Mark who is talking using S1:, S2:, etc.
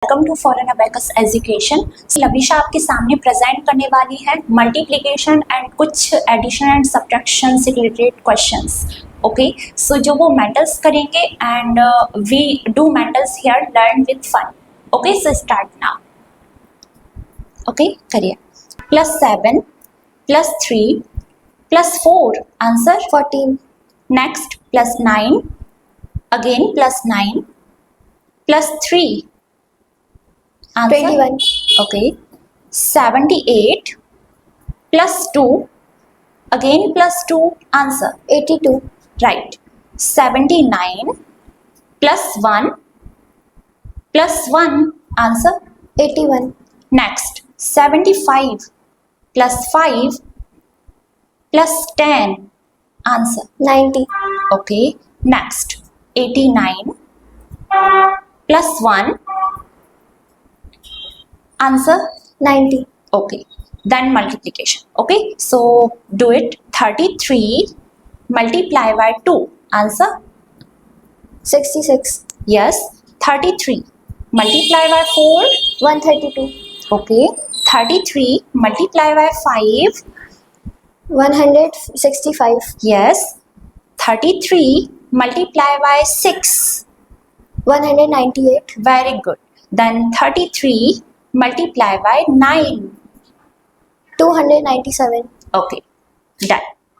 S1: Welcome to Foreign Abacus Education. Lavisha आपके सामने present करने वाली है मल्टीप्लिकेशन एंड कुछ एडिशन एंड सब्ट्रैक्शन से रिलेटेड क्वेश्चंस। ओके, सो जो वो मेंटल्स करेंगे and we do mentals here learn with fun. Okay, so start now. Okay, करिए। +7 +3 +4 answer
S2: 14.
S1: Next +9 again +9 +3 answer
S2: 21.
S1: okay 78 +2 again +2 answer
S2: 82.
S1: right 79 +1 +1 answer
S2: 81.
S1: next 75 +5 +10 answer
S2: 90.
S1: okay next 89 +1 answer
S2: 90.
S1: okay then multiplication. Okay, so do it. 33 multiply by 2 answer
S2: 66.
S1: yes 33 multiply by 4
S2: 132.
S1: okay 33 multiply by 5
S2: 165.
S1: yes 33 multiply by 6
S2: 198.
S1: very good then 33 multiply by 9
S2: 297.
S1: okay done.